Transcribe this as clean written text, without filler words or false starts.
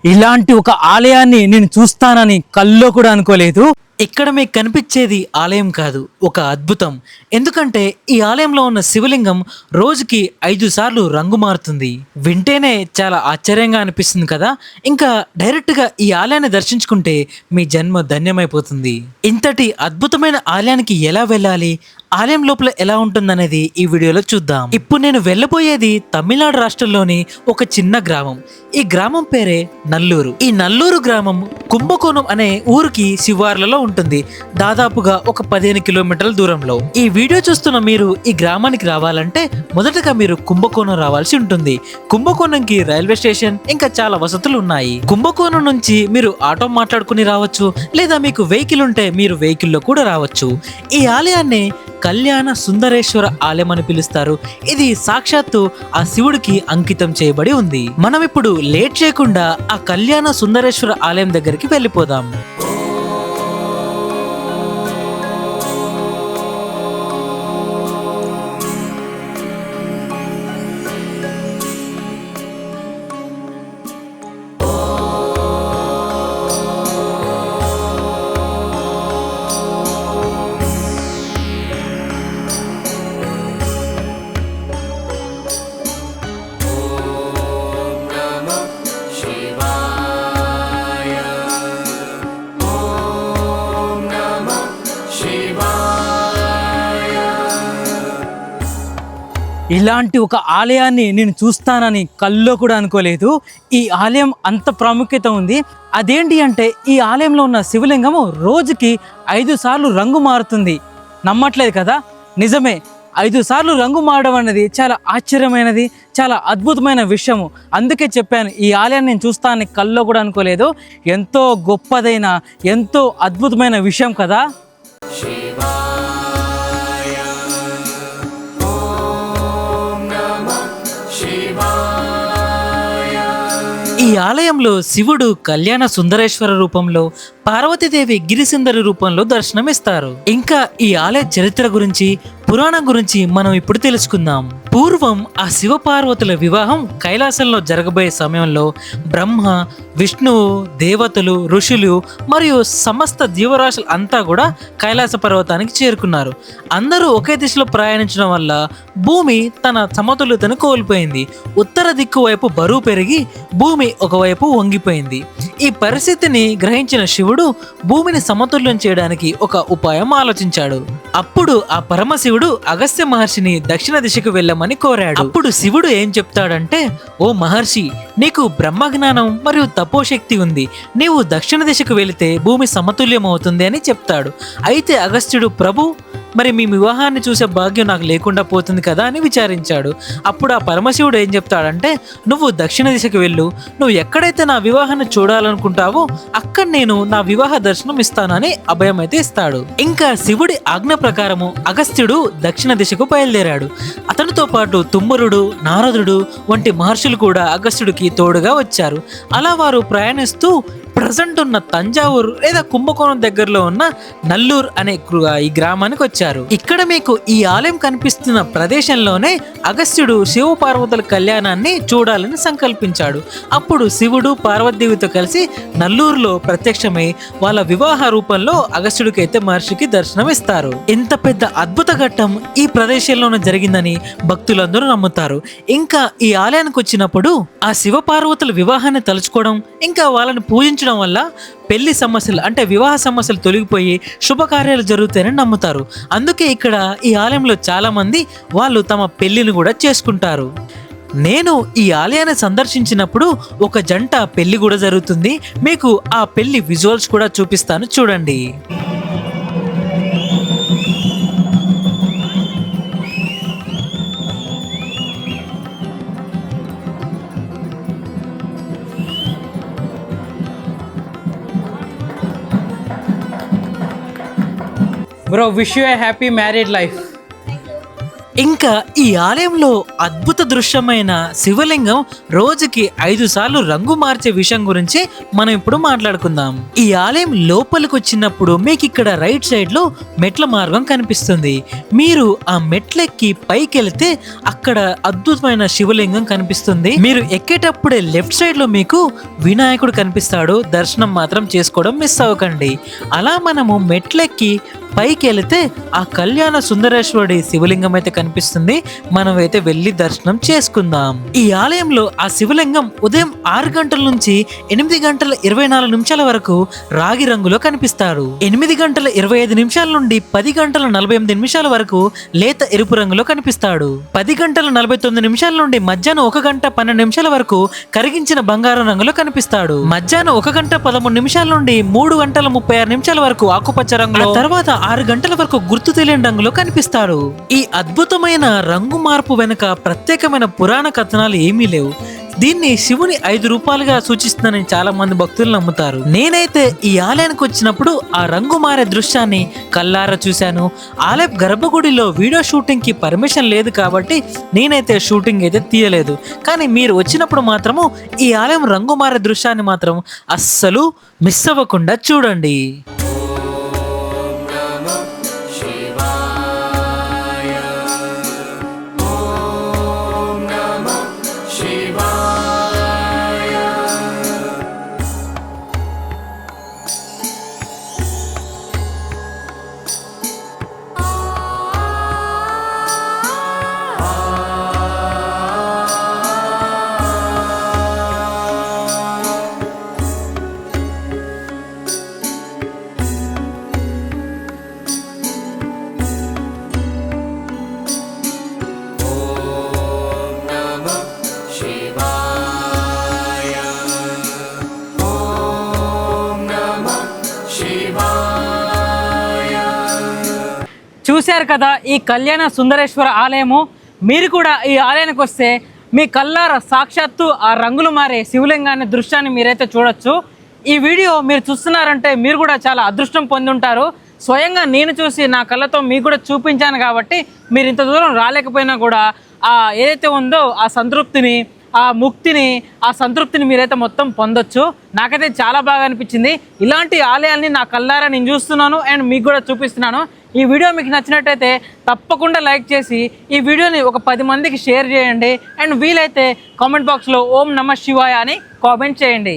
ఇలాంటి ఒక ఆలయాన్ని నేను చూస్తానని కల్లో కూడా అనుకోలేదు. ఇక్కడ మీకు కనిపించేది ఆలయం కాదు, ఒక అద్భుతం. ఎందుకంటే ఈ ఆలయంలో ఉన్న శివలింగం రోజుకి 5 సార్లు రంగు మారుతుంది. వింటేనే చాలా ఆశ్చర్యంగా అనిపిస్తుంది కదా. ఇంకా డైరెక్ట్గా ఈ ఆలయాన్ని దర్శించుకుంటే మీ జన్మ ధన్యమైపోతుంది. ఇంతటి అద్భుతమైన ఆలయానికి ఎలా వెళ్ళాలి, ఆలయం లోపల ఎలా ఉంటుందనేది ఈ వీడియోలో చూద్దాం. ఇప్పుడు నేను వెళ్ళబోయేది తమిళనాడు రాష్ట్రంలోని ఒక చిన్న గ్రామం. ఈ గ్రామం పేరే నల్లూరు. ఈ నల్లూరు గ్రామం కుంభకోణం అనే ఊరికి శివార్లలో ఉంటుంది. దాదాపుగా ఒక 15 కిలోమీటర్ల దూరంలో. ఈ వీడియో చూస్తున్న మీరు ఈ గ్రామానికి రావాలంటే మొదటగా మీరు కుంభకోణం రావాల్సి ఉంటుంది. కుంభకోణంకి రైల్వే స్టేషన్ ఇంకా చాలా వసతులు ఉన్నాయి. కుంభకోణం నుంచి మీరు ఆటో మాట్లాడుకుని రావచ్చు, లేదా మీకు వెహికల్ ఉంటే మీరు వెహికల్లో కూడా రావచ్చు. ఈ ఆలయాన్ని కళ్యాణ సుందరేశ్వర ఆలయం అని పిలుస్తారు. ఇది సాక్షాత్తు ఆ శివుడికి అంకితం చేయబడి ఉంది. మనం ఇప్పుడు లేట్ చేయకుండా ఆ కళ్యాణ సుందరేశ్వర ఆలయం దగ్గరికి వెళ్ళిపోదాం. ఇలాంటి ఒక ఆలయాన్ని నేను చూస్తానని కల్లో కూడా అనుకోలేదు. ఈ ఆలయం అంత ప్రాముఖ్యత ఉంది. అదేంటి అంటే ఈ ఆలయంలో ఉన్న శివలింగము రోజుకి 5 సార్లు రంగు మారుతుంది. నమ్మట్లేదు కదా? నిజమే. 5 సార్లు రంగు మారడం అనేది చాలా ఆశ్చర్యమైనది, చాలా అద్భుతమైన విషయము. అందుకే చెప్పాను, ఈ ఆలయాన్ని నేను చూస్తానని కల్లో కూడా అనుకోలేదు. ఎంతో గొప్పదైన, ఎంతో అద్భుతమైన విషయం కదా. ఈ ఆలయంలో శివుడు కళ్యాణ సుందరేశ్వర రూపంలో, పార్వతీదేవి గిరిసుందరి రూపంలో దర్శనమిస్తారు. ఇంకా ఈ ఆలయ చరిత్ర గురించి, పురాణం గురించి మనం ఇప్పుడు తెలుసుకుందాం. పూర్వం ఆ శివ పార్వతుల వివాహం కైలాసంలో జరగబోయే సమయంలో బ్రహ్మ, విష్ణువు, దేవతలు, ఋషులు మరియు సమస్త జీవరాశులు అంతా కూడా కైలాస పర్వతానికి చేరుకున్నారు. అందరూ ఒకే దిశలో ప్రయాణించడం వల్ల భూమి తన సమతుల్యతను కోల్పోయింది. ఉత్తర దిక్కు వైపు బరువు పెరిగి భూమి ఒకవైపు వంగిపోయింది. ఈ పరిస్థితిని గ్రహించిన శివుడు భూమిని సమతుల్యం చేయడానికి ఒక ఉపాయం ఆలోచించాడు. అప్పుడు ఆ పరమశివుడు అగస్త్య మహర్షిని దక్షిణ దిశకు వెళ్ళమని కోరాడు. అప్పుడు శివుడు ఏం చెప్తాడంటే, ఓ మహర్షి, నీకు బ్రహ్మజ్ఞానం మరియు తపోశక్తి ఉంది. నీవు దక్షిణ దిశకు వెళితే భూమి సమతుల్యం అవుతుంది అని చెప్తాడు. అయితే అగస్త్యుడు, ప్రభు, మరి మీ వివాహాన్ని చూసే భాగ్యం నాకు లేకుండా పోతుంది కదా అని విచారించాడు. అప్పుడు ఆ పరమశివుడు ఏం చెప్తాడంటే, నువ్వు దక్షిణ దిశకు వెళ్ళు. నువ్వు ఎక్కడైతే నా వివాహాన్ని చూడాలనుకుంటావో అక్కడ నేను నా వివాహ దర్శనం ఇస్తానని అభయం అయితే ఇస్తాడు. ఇంకా శివుడి ఆజ్ఞ ప్రకారము అగస్త్యుడు దక్షిణ దిశకు బయలుదేరాడు. అతనితో పాటు తుమ్మరుడు, నారదుడు వంటి మహర్షులు కూడా అగస్త్యుడికి తోడుగా వచ్చారు. అలా వారు ప్రయాణిస్తూ ప్రజెంట్ ఉన్న తంజావూరు లేదా కుంభకోణం దగ్గరలో ఉన్న నల్లూరు అనే ఈ గ్రామానికి వచ్చారు. ఇక్కడ మీకు ఈ ఆలయం కనిపిస్తున్న ప్రదేశంలోనే అగస్త్యుడు శివ పార్వతుల కళ్యాణాన్ని చూడాలని సంకల్పించాడు. అప్పుడు శివుడు పార్వతీదేవితో కలిసి నల్లూరులో ప్రత్యక్షమై వాళ్ళ వివాహ రూపంలో అగస్త్యుడికి అయితే మహర్షికి దర్శనం ఇస్తారు. ఇంత పెద్ద అద్భుత ఘట్టం ఈ ప్రదేశంలోనే జరిగిందని భక్తులందరూ నమ్ముతారు. ఇంకా ఈ ఆలయానికి వచ్చినప్పుడు ఆ శివ పార్వతుల వివాహాన్ని తలుచుకోవడం, ఇంకా వాళ్ళని పూజించడం వల్ల పెళ్లి సమస్యలు అంటే వివాహ సమస్యలు తొలగిపోయి శుభకార్యాలు జరుగుతాయని నమ్ముతారు. అందుకే ఇక్కడ ఈ ఆలయంలో చాలా మంది వాళ్ళు తమ పెళ్లిని కూడా చేసుకుంటారు. నేను ఈ ఆలయాన్ని సందర్శించినప్పుడు ఒక జంట పెళ్లి కూడా జరుగుతుంది. మీకు ఆ పెళ్లి విజువల్స్ కూడా చూపిస్తాను, చూడండి. Bro, wish you a happy married life. ఇంకా ఈ ఆలయంలో అద్భుత దృశ్యమైన శివలింగం రోజుకి 5 సార్లు రంగు మార్చే విషయం గురించి మనం ఇప్పుడు మాట్లాడుకుందాం. ఈ ఆలయం లోపలికి వచ్చినప్పుడు మీకు ఇక్కడ రైట్ సైడ్ లో మెట్ల మార్గం కనిపిస్తుంది. మీరు ఆ మెట్లెక్కి పైకి వెళితే అక్కడ అద్భుతమైన శివలింగం కనిపిస్తుంది. మీరు ఎక్కేటప్పుడే లెఫ్ట్ సైడ్ లో మీకు వినాయకుడు కనిపిస్తాడు. దర్శనం మాత్రం చేసుకోవడం మిస్ అవ్వకండి. అలా మనము మెట్లెక్కి పైకి వెళితే ఆ కళ్యాణ సుందరేశ్వరుడి శివలింగం అయితే కనిపిస్తుంది. మనమైతే వెళ్ళి దర్శనం చేసుకుందాం. ఈ ఆలయంలో ఆ శివలింగం ఉదయం 6 గంటల నుంచి 8 గంటల 24 నిమిషాల వరకు రాగి రంగులో కనిపిస్తారు. 8 గంటల 25 నిమిషాల నుండి 10 గంటల 48 నిమిషాల వరకు లేత ఎరుపు రంగులో కనిపిస్తాడు. 10 గంటల 49 నిమిషాల నుండి మధ్యాహ్నం 1 గంట 12 నిమిషాల వరకు కరిగించిన బంగారం రంగులో కనిపిస్తాడు. మధ్యాహ్నం 1 గంట 13 నిమిషాల నుండి 3 గంటల 36 నిమిషాల వరకు ఆకుపచ్చ రంగులో, తర్వాత 6 గంటల వరకు గుర్తు తెలియని రంగులో కనిపిస్తాడు. ఈ అద్భుతమైన రంగు మార్పు వెనుక ప్రత్యేకమైన పురాణ కథనాలు ఏమీ లేవు. దీన్ని శివుని 5 రూపాలుగా సూచిస్తుందని చాలా మంది భక్తులు నమ్ముతారు. నేనైతే ఈ ఆలయానికి వచ్చినప్పుడు ఆ రంగు మారే దృశ్యాన్ని కల్లారా చూశాను. ఆలయ గర్భగుడిలో వీడియో షూటింగ్ కి పర్మిషన్ లేదు కాబట్టి నేనైతే షూటింగ్ అయితే తీయలేదు. కానీ మీరు వచ్చినప్పుడు మాత్రము ఈ ఆలయం రంగు మారే దృశ్యాన్ని మాత్రం అస్సలు మిస్ అవ్వకుండా చూడండి. చూశారు కదా ఈ కళ్యాణ సుందరేశ్వర ఆలయము. మీరు కూడా ఈ ఆలయానికి వస్తే మీ కళ్ళార సాక్షాత్తు ఆ రంగులు మారే శివలింగాన్ని దృశ్యాన్ని మీరైతే చూడొచ్చు. ఈ వీడియో మీరు చూస్తున్నారంటే మీరు కూడా చాలా అదృష్టం పొంది ఉంటారు. స్వయంగా నేను చూసి నా కళ్ళతో మీకు కూడా చూపించాను కాబట్టి మీరు ఇంత దూరం రాలేకపోయినా కూడా ఆ ఏదైతే ఉందో ఆ సంతృప్తిని, ఆ ముక్తిని, ఆ సంతృప్తిని మీరైతే మొత్తం పొందొచ్చు. నాకైతే చాలా బాగా అనిపించింది. ఇలాంటి ఆలయాల్ని నా కళ్ళారా నేను చూస్తున్నాను అండ్ మీకు కూడా చూపిస్తున్నాను. ఈ వీడియో మీకు నచ్చినట్టయితే తప్పకుండా లైక్ చేసి ఈ వీడియోని ఒక 10 మందికి షేర్ చేయండి. అండ్ వీలైతే కామెంట్ బాక్స్లో ఓం నమః శివాయ అని కామెంట్ చేయండి.